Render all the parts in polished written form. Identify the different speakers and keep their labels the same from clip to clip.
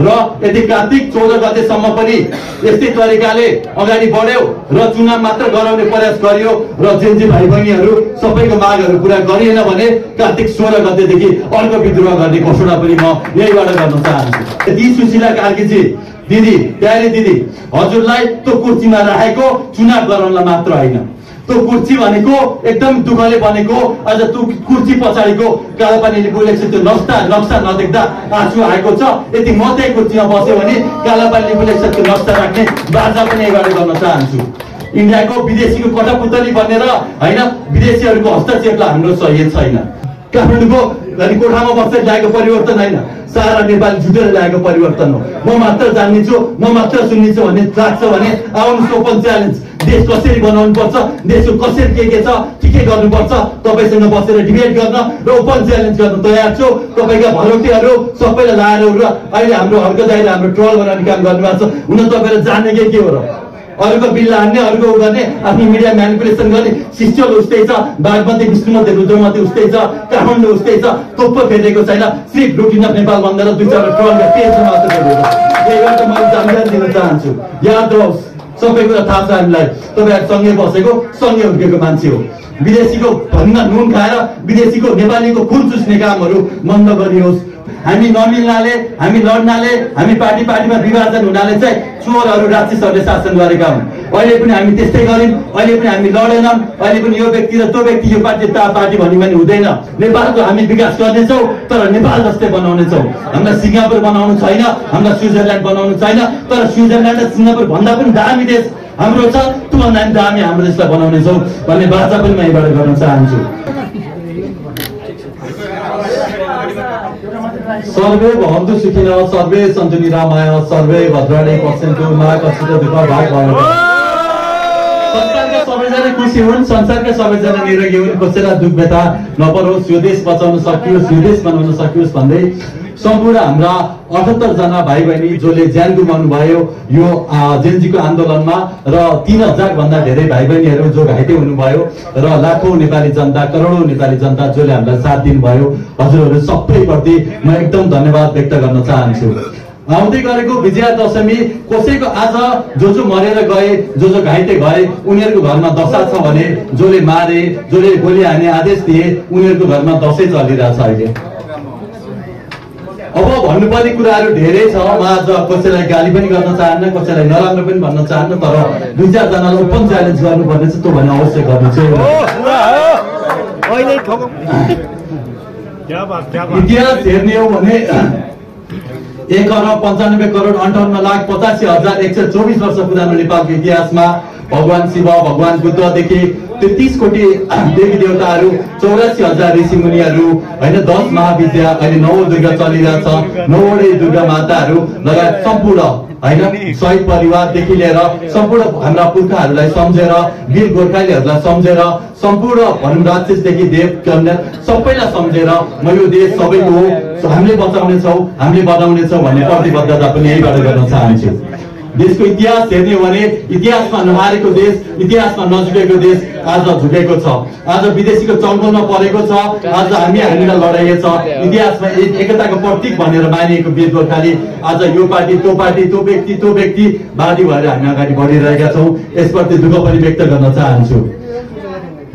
Speaker 1: र यदि कार्तिक 14 गतेसम्म पनि यस्तै तरिकाले अगाडि बढ्यो र चुनाव मात्र गराउने प्रयास गरियो र जेन्जी भाइ बहिनीहरू सबैको मागहरू पुरा गरिएन भने कार्तिक 16 गतेदेखि अर्को विद्रोह गर्ने घोषणा पनि म यहीबाट गर्न चाहन्छु। यदि सुशीला कार्कीजी दिदी, प्यारी दिदी, हजुरलाई त्यो कुर्सीमा राखेको चुनाव गराउनलाई मात्र होइन, त्यो कुर्सी भनेको एकदम दुःखले बनेको। अझ त्यो कुर्सी पछाडिको कालापानी लिम्बू इलेक्सन त्यो नक्सा नदेख्दा आँसु आएको छ। यदि म त्यही कुर्सीमा बस्यो भने कालापानी लिम्बू इलेक्सन त्यो नक्सा राख्ने बाजा पनि यहीबाट गर्न चाहन्छु। इन्डियाको विदेशीको कठपुतली बनेर होइन, विदेशीहरूको हस्तक्षेपलाई हाम्रो सहयोग छैन। काठमाडौँको कोठामा बसेर ल्याएको परिवर्तन होइन, सारा नेपाल जुटेर ल्याएको परिवर्तन हो। म मात्र जान्नेछु, म मात्र सुन्नेछु भन्ने लाग्छ भने आउनुहोस् ओपन च्यालेन्ज। देश कसरी बनाउनु पर्छ, देशको कसरी के छ, के गर्नुपर्छ, तपाईँसँग बसेर डिबेट गर्न र ओपन च्यालेन्ज गर्न तयार छु। तपाईँका भरोटीहरू सबैलाई लाएर अहिले हाम्रो हर्क जाएर हाम्रो ट्रोल बनाउने काम गर्नुभएको छ। हुन तपाईँले जान्ने के हो र? अरूको बिल हान्ने, अरूको गर्ने, आफ्नो मिडिया म्यानिपुलेसन गर्ने। सिस्टम उस्तै छ, बागमती, विष्णुमती, रुद्रमती उस्तै छ, काठमाडौँ उस्तै छ। तोप्पो फेरेको छैन, सिर्फ रुटिन अफ नेपाल भन्दा 2-4 ट्रोलका पेज मात्र फेरेको। त्यहीबाट मैले जानकारी दिन चाहन्छु। याद रहोस्, सबै कुरा थाहा छ हामीलाई, तपाईँहरू सँगै बसेको सँगै हुर्केको मान्छे हो। विदेशीको भन्दा नुन खाएर विदेशीको नेपालीको खुन चुस्ने कामहरू बन्द गरियोस्। हामी नमिल्नाले, हामी लड्नाले, हामी पार्टीमा विभाजन हुनाले चाहिँ चोरहरू राक्षसहरूले शासन गरेका हुन्। अहिले पनि हामी त्यस्तै गर्यौँ, अहिले पनि हामी लडेनौँ। अहिले पनि यो व्यक्ति र त्यो व्यक्ति, यो पार्टी ता पार्टी भन्ने पनि हुँदैन। नेपालको हामी विकास गर्नेछौँ, तर नेपाल जस्तै बनाउनेछौँ। हामीलाई सिङ्गापुर बनाउनु छैन, हामीलाई स्विजरल्यान्ड बनाउनु छैन, तर स्विजरल्यान्ड र सिङ्गापुर भन्दा पनि दामी देश हाम्रो छ, त्योभन्दा पनि दामी हाम्रो देशलाई बनाउनेछौँ भन्ने बाचा पनि म यहीबाट गर्न चाहन्छु। सर्वे भवन्तु सुखिनः, सर्वे सन्तु निरामयाः, सर्वे भद्राणि पश्यन्तु मा कश्चित् दुःखभाग् भवेत्। संसारका सबैजना खुसी हुन्, संसारका सबैजना निरोगी हुन्, कसैलाई दुःख व्यथा नपरोस्, यो देश बचाउन सकियोस्, यो देश बनाउन सकियोस् भन्दै सम्पूर्ण हाम्रा 78 जना भाइ बहिनी जसले ज्यान गुमाउनु भयो यो जेन्जीको आन्दोलनमा र 3000 भन्दा धेरै भाइ बहिनीहरू जो घाइते हुनुभयो र लाखौं नेपाली जनता, करोडौं नेपाली जनता जसले हामीलाई साथ दिनुभयो, हजुरहरू सबैप्रति म एकदम धन्यवाद व्यक्त गर्न चाहन्छु। आउँदै गरेको विजयादशमी कसैको आज जो मरेर गए, जो घाइते भए, उनीहरूको घरमा दशा छ भने, जसले मारे, जसले गोली हाने आदेश दिए, उनीहरूको घरमा दशैं चलिरहेछ अहिले। अब भन्नुपर्ने कुराहरू धेरै छ। म आज कसैलाई गाली पनि गर्न चाहन्न, कसैलाई नराम्रो पनि भन्न चाहन्न, तर 2-4 जनालाई ओपन च्यालेन्ज गर्नुपर्ने छ, त्यो भने अवश्य गर्नेछु। इतिहास हेर्ने हो भने 1,95,58,85,124 वर्ष पुरानो नेपालको इतिहासमा भगवान शिव, भगवान बुद्धदेखि 33 कोटी देवी देवताहरू, 84,000 ऋषि मुनिहरू होइन, 10 महाविद्या, अहिले 9 दुर्गा चलिरहेछ, 9वटै दुर्गा माताहरू लगायत सम्पूर्ण होइन शहीद परिवारदेखि लिएर सम्पूर्ण हाम्रा पुर्खाहरूलाई सम्झेर, वीर गोर्खालीहरूलाई सम्झेर, सम्पूर्ण भनौँ राक्षसदेखि देव कन्या सबैलाई सम्झेर म यो देश सबैको हो, हामीले बचाउनेछौँ, हामीले बनाउनेछौँ भन्ने प्रतिबद्धता पनि यहीबाट गर्न चाहन्छु। देशको इतिहास हेर्ने हो भने इतिहासमा नहारेको देश, इतिहासमा नझुकेको देश आज झुकेको छ, आज विदेशीको चङ्गलमा परेको छ, आज हामीलाई लडाइएको छ। इतिहासमा एकताको प्रतीक भनेर मानिएको वीर गोर्खाली आज यो पार्टी, त्यो पार्टी, त्यो व्यक्ति बादी भएर हामी अगाडि बढिरहेका छौँ। यसप्रति दुःख पनि व्यक्त गर्न चाहन्छु।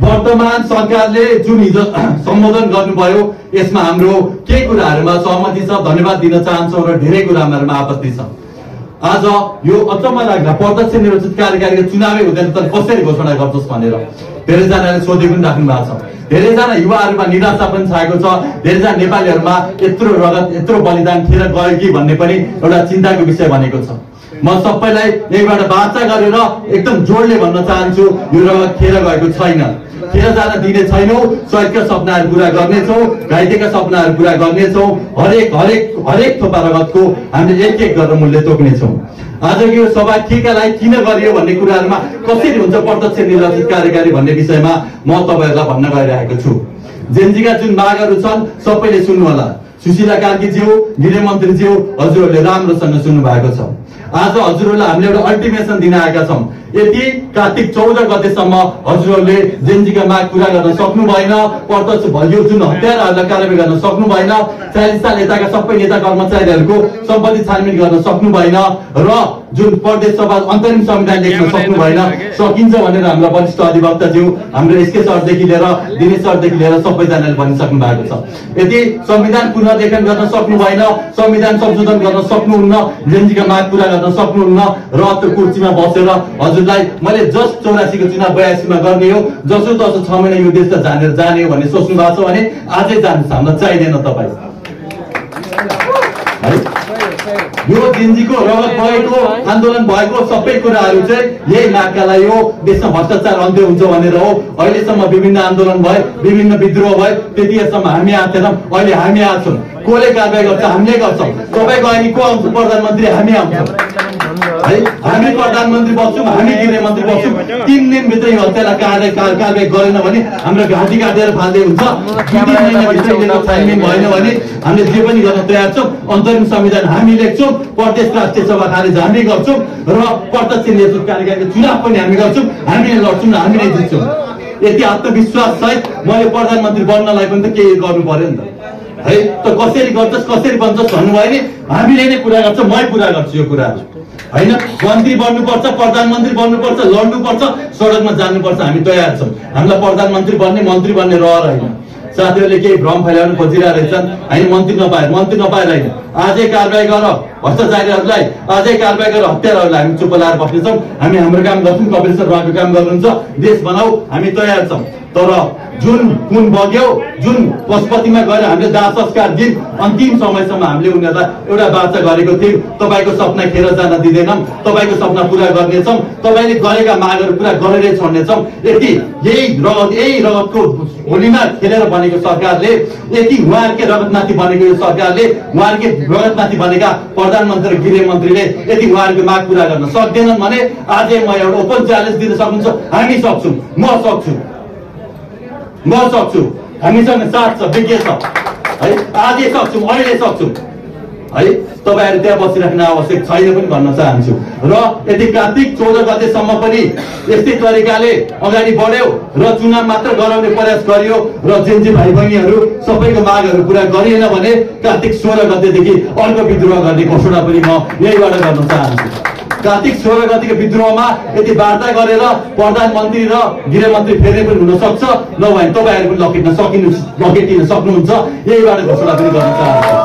Speaker 1: वर्तमान सरकारले जुन हिजो सम्बोधन गर्नुभयो यसमा हाम्रो के कुराहरूमा सहमति छ, धन्यवाद दिन चाहन्छौँ र धेरै कुरामा आपत्ति छ। आज यो अचम्म लाग्ला, प्रत्यक्ष निर्वाचित कार्यकारीको चुनावै हुँदैन त कसरी घोषणा गर्छस् भनेर धेरैजनाले सोधेको पनि राख्नु भएको छ। धेरैजना युवाहरूमा निराशा पनि छाएको छ, धेरैजना नेपालीहरूमा यत्रो रगत, यत्रो बलिदान खेर गयो कि भन्ने पनि एउटा चिन्ताको विषय बनेको छ। म सबैलाई यहीबाट वाचा गरेर एकदम जोडले भन्न चाहन्छु, यो रगत खेर गएको छैन, खेर जान दिने छैनौँ। शहीदका सपनाहरू पुरा गर्नेछौँ, घाइतेका सपनाहरू पुरा गर्नेछौँ। हरेक थोपा रगतको हामीले एक गरेर मूल्य तोक्नेछौँ। आजको यो सभा केका लागि किन गरियो भन्ने कुराहरूमा कसरी हुन्छ प्रत्यक्ष निर्वाचित कार्यकारी भन्ने विषयमा म तपाईँहरूलाई भन्न गइरहेको छु। जेन्जीका जुन मागहरू छन् सबैले सुन्नु होला। सुशीला कार्कीज्यू, गृहमन्त्रीज्यू, हजुरहरूले राम्रोसँग सुन्नु भएको छ। आज हजुरहरूलाई हामीले एउटा अल्टिमेसन दिन आएका छौँ। यदि कार्तिक 14 गतेसम्म हजुरहरूले जेनजीका माग पूरा गर्न सक्नु भएन, प्रत्यक्ष भयो जुन हत्याराहरूलाई कारबाही गर्न सक्नु भएन, 40 साल यताका सबै नेता कर्मचारीहरूको सम्पत्ति छानबिन गर्न सक्नु भएन र जुन प्रदेश सभा अन्तरिम संविधान लेख्न सक्नु भएन, सकिन्छ भनेर हाम्रा वरिष्ठ अधिवक्ताज्यू, हाम्रो एसके सरदेखि लिएर दिनेश सरदेखि लिएर सबैजनाले भनिसक्नु भएको छ। यदि संविधान पुनर्लेखन गर्न सक्नु भएन, संविधान संशोधन गर्न सक्नुहुन्न, जेनजीका माग पूरा गर्न सक्नुहुन्न र त्यो कुर्सीमा बसेर हजुरलाई मैले जस्ट 84 को चुनाव 82 मा गर्ने हो, जसो तसो 6 महिना यो देश त जाने हो भन्ने सोच्नु भएको छ भने आजै जानुहोस्, हामीलाई चाहिँदैन तपाईँ। यो जेनजीको रगत भएको आन्दोलन भएको सबै कुराहरू चाहिँ यही मागका लागि हो, देशमा भ्रष्टाचार अन्त्य हुन्छ भनेर हो। अहिलेसम्म विभिन्न आन्दोलन भए, विभिन्न विद्रोह भए, त्यतिसम्म हामी आएको थिएनौँ, अहिले हामी आएको छौँ। कसले कारबाही गर्छ? हामीले गर्छौँ। तपाईँको अहिले को आउँछ प्रधानमन्त्री? हामी आउँछौँ है, हामी प्रधानमन्त्री बस्छौँ, हामी गृहमन्त्री बस्छौँ। 3 दिनभित्रै हत्यालाई कारबाही गरेन भने हाम्रो घाँटी काटेर फाल्दै हुन्छ। 2 महिनाभित्रै यसको छानबिन भएन भने हामीले जे पनि गर्न तयार छौँ। अन्तरिम संविधान हामी लेख्छौँ, प्रदेश राष्ट्रिय सभा खारेज हामी गर्छौँ र प्रत्यक्ष नेतृत्व कार्यकारिणीको चुनाव पनि हामी गर्छौँ। हामीले लड्छौँ र हामीले जित्छौँ। यति आत्मविश्वास सहित मैले प्रधानमन्त्री बन्नलाई पनि त केही गर्नु पर्यो नि त है। त कसरी गर्छस्, कसरी बन्छस् भन्नुभयो भने हामीले नै पुरा गर्छौँ, मै पुरा गर्छु यो कुराहरू होइन। मन्त्री बन्नुपर्छ, प्रधानमन्त्री बन्नुपर्छ, लड्नुपर्छ, सडकमा जानुपर्छ, हामी तयार छौँ। हामीलाई प्रधानमन्त्री बन्ने, मन्त्री बन्ने रहर होइन। साथीहरूले केही भ्रम फैलाउनु खोजिरहेको रहेछन् होइन। मन्त्री नपाएर होइन, आजै कारबाही गर भ्रष्टाचारीहरूलाई, आजै कारबाही गरेर हत्याराहरूलाई हामी चुप लाएर बस्नेछौँ। हामी हाम्रो काम गर्छौँ, कपिल सर उहाँको काम गर्नुहुन्छ, देश बनाऊ, हामी तयार छौँ। तर जुन खुन बग्यो, जुन पशुपतिमा गएर हामीले दाह संस्कार दिन अन्तिम समयसम्म हामीले उनीहरूलाई एउटा वाचा गरेको थियौँ, तपाईँको सपना खेर जान दिँदैनौँ, तपाईँको सपना पुरा गर्नेछौँ, तपाईँले गरेका मागहरू पुरा गरेरै छोड्नेछौँ। यही रगतको होलीमा खेलेर बनेको सरकारले, यति उहाँहरूकै रगतमाथि बनेको यो सरकारले, उहाँहरूकै रगतमाथि बनेका प्रधानमन्त्री र गृहमन्त्रीले यदि उहाँहरूको माग पुरा गर्न सक्दैनन् भने आजै म एउटा ओपन च्यालेन्ज दिन सक्नुहुन्छ। हामी सक्छौँ, म सक्छु, हामीसँग साथ छ, विज्ञ छ है। आजै सक्छौँ, अहिले सक्छौँ है। तपाईँहरू त्यहाँ बसिराख्न आवश्यक छैन पनि भन्न चाहन्छु। र यदि कार्तिक 14 गतेसम्म पनि यस्तै तरिकाले अगाडि बढ्यो र चुनाव मात्र गराउने प्रयास गरियो र जेनजी भाइ बहिनीहरू सबैको मागहरू पुरा गरिएन भने कार्तिक 16 गतेदेखि अर्को विद्रोह गर्ने घोषणा पनि म यहीबाट गर्न चाहन्छु। कार्तिक 16 गतिको विद्रोहमा यदि वार्ता गरेर प्रधानमन्त्री र गृहमन्त्री फेर्ने पनि हुन सक्छ, नभए तपाईँहरू पनि लकेटिन सक्नुहुन्छ, यहीबाट घोषणा पनि गर्न चाहन्छु।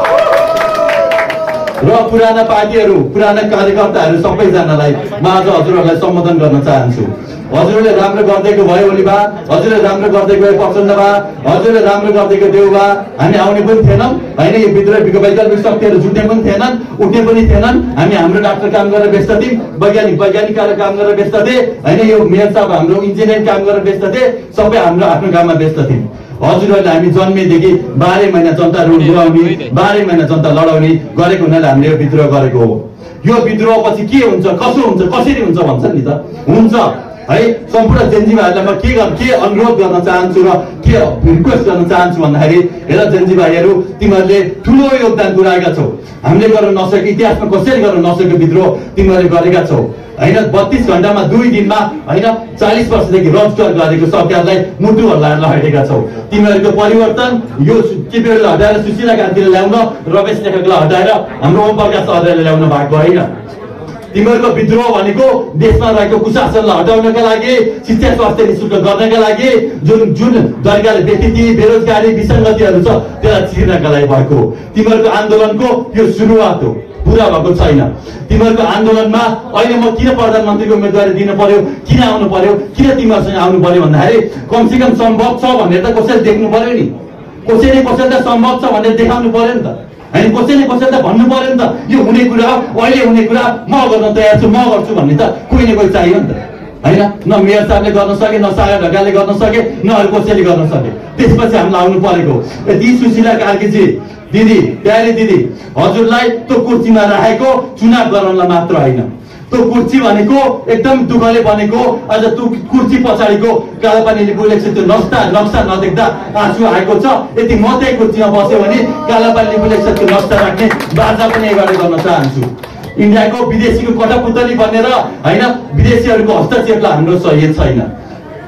Speaker 1: र पुराना पार्टीहरू, पुराना कार्यकर्ताहरू सबैजनालाई म आज हजुरहरूलाई सम्बोधन गर्न चाहन्छु। हजुरहरूले राम्रो गर्दैको भयो ओली बा, हजुरले राम्रो गर्दैको भयो प्रचण्ड बा, हजुरले राम्रो गर्दैको देउ बा, हामी आउने पनि थिएनौँ होइन। यो विद्रोहीको वैकल्पिक शक्तिहरू जुट्ने पनि थिएनन्, उठ्ने पनि थिएनन्। हामी हाम्रो डाक्टर काम गरेर व्यस्त थियौँ, वैज्ञानिक काम गरेर व्यस्त थिए होइन। यो मेयर साहब हाम्रो इन्जिनियरिङ काम गरेर व्यस्त थिए, सबै हाम्रो आफ्नो काममा व्यस्त थियौँ। हजुरहरूले हामी जन्मेदेखि 12 महिना जनता रुवाउने, 12 महिना जनता लडाउने गरेको हुनाले हामीले यो विद्रोह गरेको हो। यो विद्रोह पछि के हुन्छ, कसो हुन्छ, कसरी हुन्छ भन्छ नि त, हुन्छ है। सम्पूर्ण जेनजीभाइहरूलाई म के अनुरोध गर्न चाहन्छु र के रिक्वेस्ट गर्न चाहन्छु भन्दाखेरि, हेर जेनजी भाइहरू, तिमीहरूले ठुलो योगदान पुऱ्याएका छौ। हामीले गर्न नसकेको, इतिहासमा कसैले गर्न नसकेको विद्रोह तिमीहरूले गरेका छौ होइन। 32 घण्टामा 2 दिनमा होइन 40 वर्षदेखि रजिस्टर गरेको सरकारलाई मुटु हल्लाएर लखेटेका छौ। तिमीहरूको परिवर्तन यो केपीओलीलाई हटाएर सुशीला कार्कीलाई ल्याउन, रमेश लेखकलाई हटाएर हाम्रो ओम प्रकाश आचार्यलाई ल्याउन भएको होइन। तिमीहरूको विद्रोह भनेको देशमा रहेको कुशासनलाई हटाउनका लागि, शिक्षा स्वास्थ्य निःशुल्क गर्नका लागि, जुन तरिकाले व्यक्ति बेरोजगारी विसङ्गतिहरू छ त्यसलाई चिर्नका लागि भएको हो। तिमीहरूको आन्दोलनको यो सुरुवात हो, पुरा भएको छैन। तिमीहरूको आन्दोलनमा अहिले म किन प्रधानमन्त्रीको उम्मेदवारी दिन पर्यो, किन आउनु पर्यो, किन तिमीहरूसँग आउनु पर्यो भन्दाखेरि कमसेकम सम्भव छ भनेर त कसैले देख्नु पर्यो नि, कसैले त सम्भव छ भनेर देखाउनु पर्यो नि त होइन। कसैले त भन्नु पर्यो नि त, यो हुने कुरा हो, अहिले हुने कुरा, म गर्न तयार छु, म गर्छु भन्ने त कोही न कोही चाहियो नि त होइन। न मेयर साहबले गर्न सके, न सागर ढकालले गर्न सके, न अरू कसैले गर्न सके। त्यसपछि हामीलाई आउनु परेको। यदि सुशीला कार्कीजी दिदी, प्यारी दिदी, हजुरलाई त्यो कुर्सीमा राखेको चुनाव गराउनलाई मात्र होइन, त्यो कुर्सी भनेको एकदम दुःखले बनेको, अझ त्यो कुर्सी पछाडिको कालापानी लिम्बू इलेक्सन त्यो नक्सा नदेख्दा आँसु आएको छ। यदि म त्यही कुर्सीमा बस्यो भने कालापानी लिम्बू इलेक्सनको नक्सा राख्ने बाजा पनि यहीबाट गर्न चाहन्छु। इन्डियाको विदेशीको कठपुतली बनेर होइन, विदेशीहरूको हस्तक्षेपलाई हाम्रो सहयोग छैन।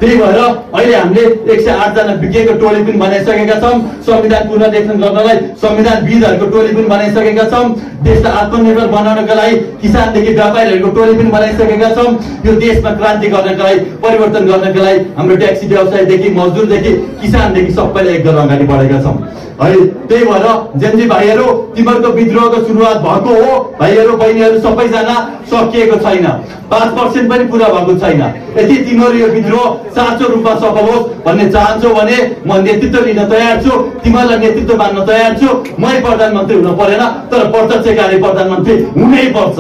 Speaker 1: त्यही भएर अहिले हामीले 108 जना विज्ञको टोली पनि बनाइसकेका छौँ। संविधान पुनर्लेखन गर्नलाई संविधानविदहरूको टोली पनि बनाइसकेका छौँ। देशलाई आत्मनिर्भर बनाउनका लागि किसानदेखि व्यापारीहरूको टोली पनि बनाइसकेका छौँ। यो देशमा क्रान्ति गर्नका लागि, परिवर्तन गर्नका लागि हाम्रो ट्याक्सी व्यवसायदेखि मजदुरदेखि किसानदेखि सबैले एक गरेर अगाडि बढेका छौँ है। त्यही भएर जेनजी भाइहरू, तिमीहरूको विद्रोहको सुरुवात भएको हो। भाइहरू बहिनीहरू सबैजना सकिएको छैन, 5% पनि पुरा भएको छैन। यदि तिमीहरू यो विद्रोह साँचो रूपमा सफल होस् भन्ने चाहन्छौ भने म नेतृत्व लिन तयार छु, तिमीहरूलाई नेतृत्व मान्न तयार छु। मै प्रधानमन्त्री हुन परेन, तर प्रत्यक्षकारी प्रधानमन्त्री हुनै पर्छ,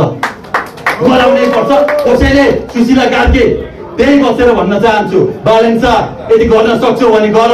Speaker 1: गराउनै पर्छ। कसैले सुशीला कार्के त्यही बसेर भन्न चाहन्छु, बालेन शाह यदि गर्न सक्छौ भने गर।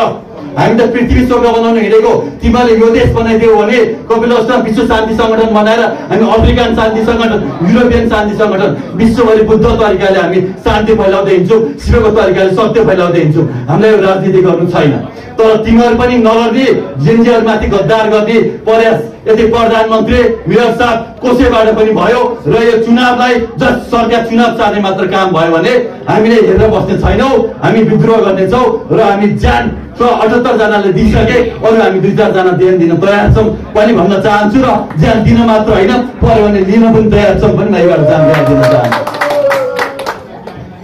Speaker 1: हामी त पृथ्वी स्वर्ग बनाउन हिँडेको, तिमीहरूले यो देश बनाइदियो भने कपिलवस्तुमा विश्व शान्ति सङ्गठन बनाएर हामी अफ्रिकन शान्ति सङ्गठन, युरोपियन शान्ति सङ्गठन, विश्वभरि बुद्ध तरिकाले हामी शान्ति फैलाउँदै हिँड्छौँ, शिवको तरिकाले सत्य फैलाउँदै हिँड्छौँ। हामीलाई यो राजनीति गर्नु छैन। तर तिमीहरू पनि नगर्ने, जेनजीहरूमाथि गद्दार गर्ने प्रयास यदि प्रधानमन्त्री मेयर साहब कसैबाट पनि भयो र यो चुनावलाई जस सरकार चुनाव चाहने मात्र काम भयो भने हामीले हेरेर बस्ने छैनौँ। हामी विद्रोह गर्नेछौँ र हामी ज्यान 78 जनाले दिइसके, अरू हामी 2-4 जना ज्यान दिन तयार छौँ पनि भन्न चाहन्छु। र ज्यान दिन मात्र होइन, पर्यो भने लिन पनि तयार छौँ पनि यहीबाट जानकारी दिन चाहन्छु।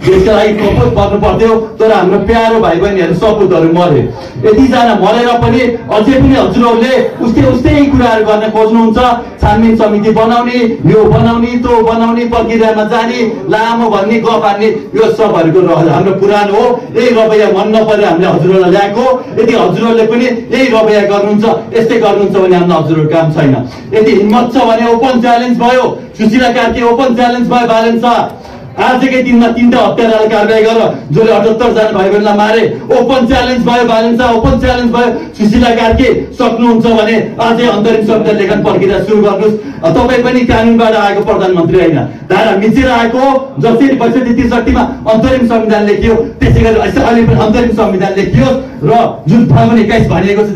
Speaker 1: यसका लागि कपोत पर्नु पर्थ्यो, तर हाम्रो प्यारो भाइ बहिनीहरू सपुतहरू मरे। यतिजना मरेर पनि अझै पनि हजुरहरूले उस्तै कुराहरू गर्न खोज्नुहुन्छ। छानबिन समिति बनाउने, यो बनाउने, त्यो बनाउने, प्रक्रियामा जाने, लामो भन्ने, गफ हान्ने, यो सबहरूको हाम्रो पुरानो हो। यही रवैया मन नपरे हामीले हजुरहरूलाई ल्याएको। यदि हजुरहरूले पनि यही रवैया गर्नुहुन्छ, यस्तै गर्नुहुन्छ भने हाम्रो हजुरहरूको काम छैन। यदि हिम्मत छ भने ओपन च्यालेन्ज भयो, सुशीला कार्की ओपन च्यालेन्ज भयो, बालेन शाह आजकै दिनमा 3टा हत्यारालाई कारबाही गर, जसले 78 जना भाइ बहिनीलाई मारे। ओपन च्यालेन्ज भयो बालेन शाह, ओपन च्यालेन्ज भयो सुशीला कार्की। सक्नुहुन्छ भने आजै अन्तरिम संविधान लेखन प्रक्रिया सुरु गर्नुहोस्। तपाईँ पनि कानुनबाट आएको प्रधानमन्त्री होइन, धारा मिचेर आएको। जसरी 62-63 अन्तरिम संविधान लेखियो, त्यसै गरी अहिले पनि अन्तरिम संविधान लेखियो र जुन फागुन 21 भनिएको छ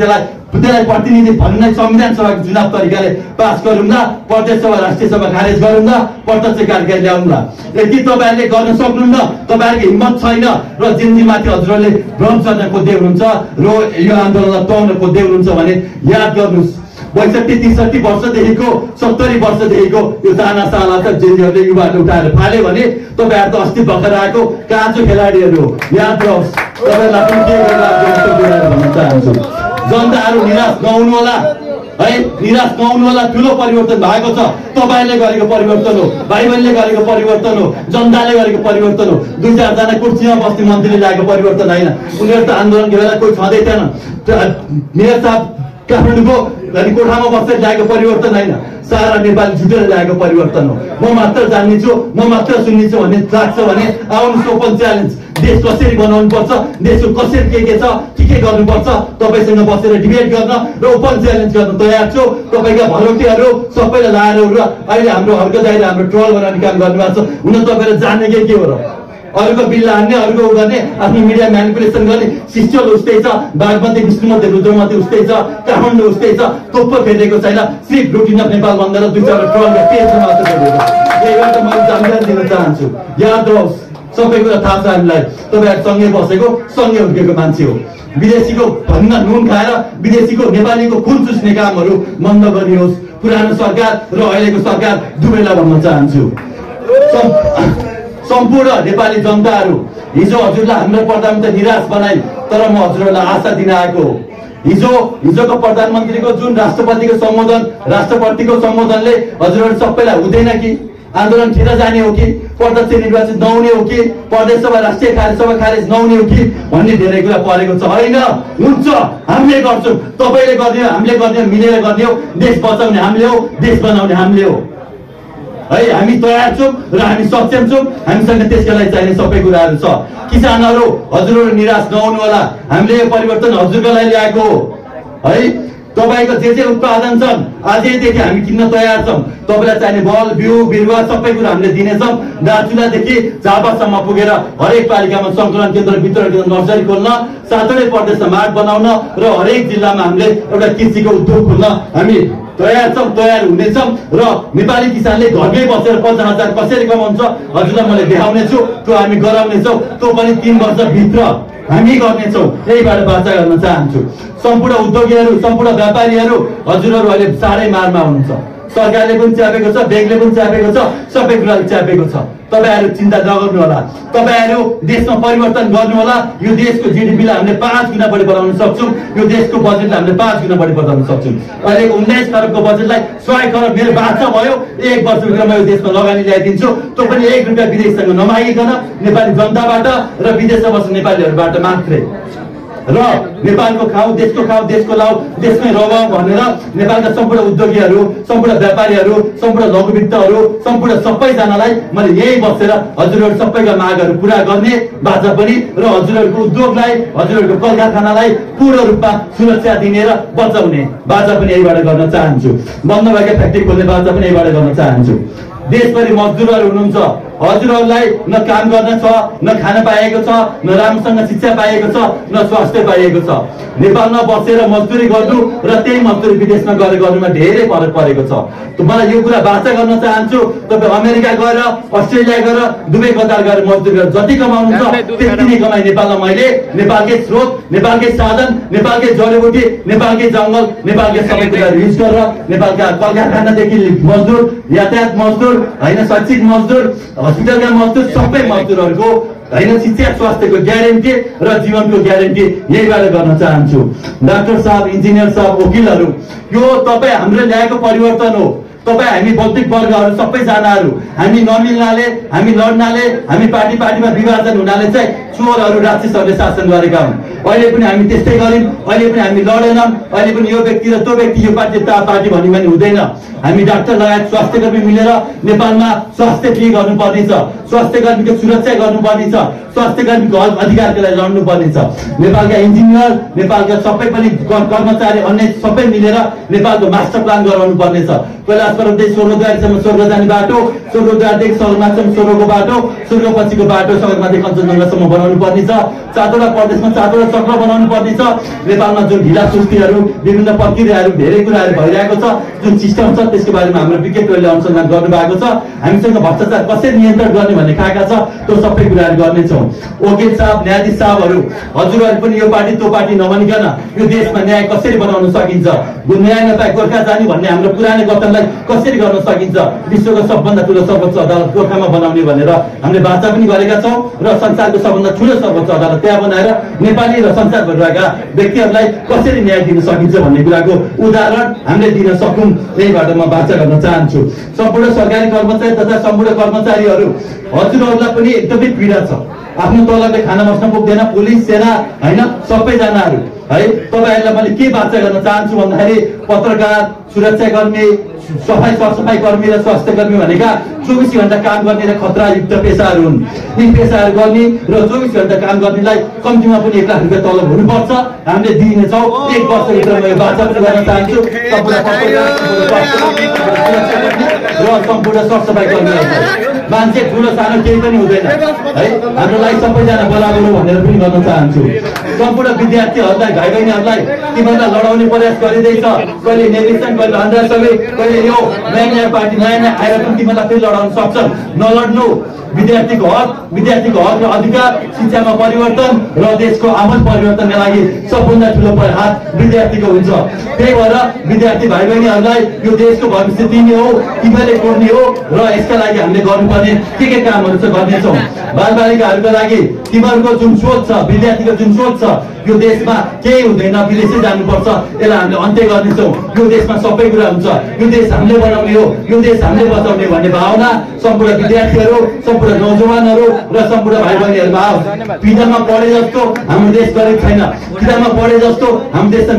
Speaker 1: त्यसलाई प्रतिनिधि भन्ने संविधान सभाको चुनाव तरिकाले पास गरौँला, प्रदेश सभा राष्ट्रिय सभा खारेज गरौँला, प्रत्यक्ष कार्यकारी ल्याउला। यदि तपाईँहरूले गर्न सक्नुहुन्न, तपाईँहरूको हिम्मत छैन र जिन्दगीमाथि हजुरहरूले भ्रम चर्न खोज्दै हुनुहुन्छ र यो आन्दोलनलाई तौन खोज्दै हुनुहुन्छ भने याद गर्नुहोस्, 62-63 वर्षदेखिको 70 वर्षदेखिको यो तानाशाला त जिन्दगीहरूले युवाहरूले उठाएर फाल्यो भने तपाईँहरू त अस्ति भर्खर आएको काँचो खेलाडीहरू हो। याद रहोस्, तपाईँलाई पनि के गरेर भन्न चाहन्छु, जनताहरू निराश नहुनु होला है, निराश नहुनु होला। ठुलो परिवर्तन भएको छ, तपाईँले गरेको परिवर्तन हो, भाइ बहिनीले गरेको परिवर्तन हो, जनताले गरेको परिवर्तन हो। 2-4 जना कुर्सीमा बस्ने मन्त्रीले ल्याएको परिवर्तन होइन। उनीहरू त आन्दोलनको बेला कोही छँदै थिएन। मेयर साहब काठमाडौँको कोठामा बसेर ल्याएको परिवर्तन होइन, सारा नेपाली जुटेर ल्याएको परिवर्तन हो। म मात्र जान्ने छु, म मात्र सुन्ने छु भन्ने लाग्छ भने आउनुहोस् ओपन च्यालेन्ज। देश कसरी बनाउनु पर्छ, देशको कसरी के छ, के गर्नुपर्छ, तपाईँसँग बसेर डिबेट गर्न र ओपन च्यालेन्ज गर्न तयार छु। तपाईँका भलौटीहरू सबैलाई लाएर र अहिले हाम्रो हर्क दाइले हाम्रो ट्रल बनाउने काम गर्नुभएको छ। हुन तपाईँले जान्ने के हो र, अरूको बिल्ला हान्ने, अरूको गर्ने, आफ्नो मिडिया म्यानिपुलेसन गर्ने। सिस्टल उस्तै छ, बागमती, विष्णुमती, रुद्रमती उस्तै छ, काठमाडौँ उस्तै छ, तोप्पो फेरिएको छैन। सिर्फ रुटिन अफ नेपाल भन्दा 2-4 ट्रलका पेजमा मात्र फेरिएको। यहीबाट मैले जानकारी दिन चाहन्छु। याद रहोस्, सबै कुरा थाहा छ हामीलाई, तपाईँहरू सँगै बसेको सँगै हुर्केको मान्छे हो। विदेशीको भन्न नुन खाएर विदेशीको नेपालीको खुन चुस्ने कामहरू बन्द गरियोस्। पुरानो सरकार र अहिलेको सरकार दुवैलाई भन्न चाहन्छु, सम्पूर्ण नेपाली जनताहरू, हिजो हजुरलाई हाम्रो प्रधानमन्त्री निराश बनाइ, तर म हजुरहरूलाई आशा दिन आएको हो। हिजोको प्रधानमन्त्रीको जुन राष्ट्रपतिको सम्बोधनले हजुरहरू सबैलाई हुँदैन कि आन्दोलन ठिक जाने हो कि प्रत्यक्ष निर्वाचित नहुने हो कि प्रदेश सभा राष्ट्रिय सभा खारेज नहुने हो कि भन्ने धेरै कुरा परेको छ। होइन, हुन्छ, हामीले गर्छौँ, तपाईँले गर्ने, हामीले गर्ने, मिलेर गर्ने हो। देश बचाउने हामीले हो, देश बनाउने हामीले हो है। हामी तयार छौँ र हामी सक्षम छौँ। हामीसँग त्यसका लागि चाहिने सबै कुराहरू छ। किसानहरू हजुरहरू निराश नहुनु होला, हामीले यो परिवर्तन हजुरको लागि ल्याएको हो है। तपाईको जे उत्पादन छन् आजैदेखि हामी किन्न तयार छौँ। तपाईलाई चाहिने बल बिउ बिरुवा सबै कुरा हामीले दिनेछौँ। दार्चुलादेखि झापासम्म पुगेर हरेक पालिकामा सङ्कलन केन्द्र वितरण केन्द्र नर्सरी खोल्न, 7वटै प्रदेशमा मार्ट बनाउन र हरेक जिल्लामा हामीले एउटा कृषिको उद्योग खोल्न हामी तयार छौँ, तयार हुनेछौँ। र नेपाली किसानले घरमै बसेर 50,000 कसरी कमाउँछ हजुरलाई मैले देखाउने छु। त्यो हामी गराउनेछौँ। त्यो पनि 3 वर्षभित्र हामी गर्नेछौँ। यहीबाट वाचा गर्न चाहन्छु। सम्पूर्ण उद्योगीहरू सम्पूर्ण व्यापारीहरू हजुरहरू अहिले साह्रै मारमा हुनुहुन्छ। सरकारले पनि च्यापेको छ, ब्याङ्कले पनि च्यापेको छ, सबै कुराले च्यापेको छ। तपाईहरू चिन्ता नगर्नु होला। तपाईहरू देशमा परिवर्तन गर्नु होला। यो देशको जिडिपीलाई हामीले 5 गुणा बढी बनाउन सक्छौँ। यो देशको बजेटलाई हामीले 5 गुणा बढी बढाउन सक्छौँ। अहिलेको 19 खरबको बजेटलाई 100 खरब मेरो बाचा भयो। 1 वर्षभित्रमा यो देशमा लगानी ल्याइदिन्छु। त्यो पनि 1 रुपियाँ विदेशसँग नमागिकन नेपाली जनताबाट र विदेशमा बस्ने नेपालीहरूबाट मात्रै। र नेपालको खाऊ देशको लाऊ देशमै रह भनेर नेपालका सम्पूर्ण उद्योगीहरू सम्पूर्ण व्यापारीहरू सम्पूर्ण लघुवित्तहरू सम्पूर्ण सबैजनालाई मैले यही बसेर हजुरहरू सबैका मागहरू पुरा गर्ने बाचा पनि र हजुरहरूको उद्योगलाई हजुरहरूको कल कारखानालाई पूर्ण रूपमा सुरक्षा दिने र बचाउने बाचा पनि यहीबाट गर्न चाहन्छु। बन्द भएका फ्याक्ट्री खोल्ने बाचा पनि यहीबाट गर्न चाहन्छु। देशभरि मजदुरहरू हुनुहुन्छ। हजुरहरूलाई न काम गर्न छ, न खान पाएको छ, न राम्रोसँग शिक्षा पाएको छ, न स्वास्थ्य पाएको छ। नेपालमा बसेर मजदुरी गर्नु र त्यही मजदुरी विदेशमा गएर गर्नुमा धेरै फरक परेको छ। मलाई यो कुरा वाचा गर्न चाहन्छु। तपाईँ अमेरिका गएर अस्ट्रेलिया गएर दुबई कतार गएर मजदुरी गरेर जति कमाउनुहुन्छ त्यति नै कमाइ नेपालमा मैले नेपालकै स्रोत नेपालकै साधन नेपालकै जडीबुटी नेपालकै जङ्गल नेपालकै सबै कुराहरू युज गरेर नेपालका कल कारखानादेखि मजदुर यातायात मजदुर होइन शैक्षिक मजदुर हस्पिटलका मजदुर सबै मजदुरहरूको होइन शिक्षा स्वास्थ्यको ग्यारेन्टी र जीवनको ग्यारेन्टी यहीबाट गर्न चाहन्छु। डाक्टर साहब इन्जिनियर साहब वकिलहरू यो तपाईँ हाम्रो ल्याएको परिवर्तन हो। तपाईँ हामी बौद्धिक वर्गहरू सबैजनाहरू हामी नमिल्नाले हामी लड्नाले हामी पार्टीमा विभाजन हुनाले चाहिँ चोरहरू राक्षसहरूले शासन गरेका हुन्। अहिले पनि हामी त्यस्तै गर्यौँ। अहिले पनि हामी लडेनौँ। अहिले पनि यो व्यक्ति र त्यो व्यक्ति यो पार्टी पार्टी भन्ने पनि हुँदैन। हामी डाक्टर लगायत स्वास्थ्यकर्मी मिलेर नेपालमा स्वास्थ्य फ्री गर्नुपर्ने छ। स्वास्थ्यकर्मीको सुरक्षा गर्नुपर्ने छ। स्वास्थ्यकर्मीको हक अधिकारको लागि लड्नुपर्ने छ। नेपालका इन्जिनियर नेपालका सबै पनि कर्मचारी अन्य सबै मिलेर नेपालको मास्टर प्लान गराउनु पर्ने छ। कैलाशपुरदेखि स्वर्गद्वारसम्म स्वर्ग जाने बाटो, स्वर्गद्वारदेखि स्वर्गमासम्म स्वर्गको बाटो, स्वर्गपछिको बाटो सगरमाथि कञ्चनजङ्घासम्म बनाउनु पर्ने छ। 7वटा प्रदेशमा 7वटा चक्र बनाउनु पर्ने छ। नेपालमा जुन ढिला सुस्तीहरू विभिन्न प्रक्रियाहरू धेरै कुराहरू भइरहेको छ जुन सिस्टम छ त्यसको बारेमा हाम्रो विज्ञ टोलीले अनुसन्धान गर्नुभएको छ। हामीसँग भ्रष्टाचार कसरी नियन्त्रण गर्ने भन्ने खाएका छ त्यो सबै कुराहरू गर्नेछौँ। वकिल साहब न्यायाधीश साहबहरू हजुरहरू पनि यो पार्टी त्यो पार्टी नभनिकन यो देशमा न्याय कसरी बनाउन सकिन्छ, न्याय नपाए गोर्खा जाने भन्ने हाम्रो पुरानो गठनलाई कसरी गर्न सकिन्छ, विश्वको सबभन्दा ठुलो सर्वोच्च अदालत गोर्खामा बनाउने भनेर हामीले वाचा पनि गरेका छौँ र संसारको सबभन्दा ठुलो सर्वोच्च अदालत त्यहाँ बनाएर नेपाली र संसारभर रहेका व्यक्तिहरूलाई कसरी न्याय दिन सकिन्छ भन्ने कुराको उदाहरण हामीले दिन सकौँ यहीबाट म वाचा गर्न चाहन्छु। सम्पूर्ण सरकारी कर्मचारी तथा सम्पूर्ण कर्मचारीहरू हजुरहरूलाई पनि एकदमै पीडा छ। आफ्नो तलबले खाना बस्न पुग्दैन। पुलिस सेना होइन सबैजनाहरू है तपाईँहरूलाई मैले के वाचा गर्न चाहन्छु भन्दाखेरि पत्रकार सुरक्षाकर्मी सफाई सरसफाई कर्मी र स्वास्थ्य कर्मी भनेका 24 घण्टा काम गर्ने र खतरायुक्त पेसाहरू हुन्। यी पेसाहरू गर्ने र 24 घण्टा काम गर्नेलाई कम्तीमा पनि 1 लाख रुपियाँ तलब हुनुपर्छ। हामीले दिनेछौँ। 1 वर्षभित्र म यो वाचा पनि गर्न चाहन्छु। र सम्पूर्ण सरसफाई कर्मीहरूलाई मान्छे ठुलो सानो केही पनि हुँदैन है। हाम्रो लागि सबैजना बराबर हो भनेर पनि गर्न चाहन्छु। सम्पूर्ण विद्यार्थीहरूलाई भाइ बहिनीहरूलाई तिमीहरूलाई लडाउने प्रयास गरिँदैछ। कहिले नेविसन कहिले अन्ध्रा सबै कहिले यो नयाँ पार्टी नयाँ आएर पनि तिमीहरूलाई फेरि लडाउन सक्छन्। नलड्नु। विद्यार्थीको हक र अधिकार शिक्षामा परिवर्तन र देशको आमूल परिवर्तनका लागि सबभन्दा ठुलो हात विद्यार्थीको हुन्छ। त्यही भएर विद्यार्थी भाइ बहिनीहरूलाई यो देशको भविष्य दिने हो तिमीले कोर्ने हो र यसका लागि हामीले गर्नुपर्ने के कामहरू छ गर्नेछौँ। बालबालिकाहरूको लागि तिमीहरूको जुन सोच छ विद्यार्थीको जुन सोच छ यो देशमा केही हुँदैन विदेशै जानुपर्छ यसलाई हामीले अन्त्य गर्नेछौँ। यो देशमा सबै कुरा हुन्छ। यो देश हामीले बनाउने हो यो देश हामीले बचाउने भन्ने भावना सम्पूर्ण विद्यार्थीहरू सम्पूर्ण नौजवानहरू र सम्पूर्ण भाइ बहिनीहरूमा आओस्। किताबमा पढे जस्तो हाम्रो देश गरिब छैन। किताबमा पढे जस्तो हाम्रो देशमा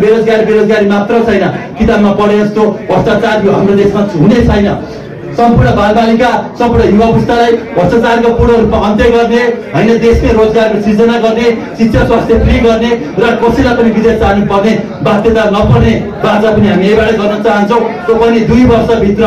Speaker 1: बेरोजगारी मात्र छैन। किताबमा पढे जस्तो भ्रष्टाचार यो हाम्रो देशमा हुने छैन। सम्पूर्ण बालबालिका सम्पूर्ण युवा पुस्तालाई भ्रष्टाचारको पूर्ण रूपमा अन्त्य गर्ने होइन, देशमै रोजगारको सृजना गर्ने, शिक्षा स्वास्थ्य फ्री गर्ने र कसैलाई पनि विदेश जानु पर्ने बाध्यता नपर्ने बाचा पनि हामी यहीबाट गर्न चाहन्छौँ। त्यो पनि 2 वर्षभित्र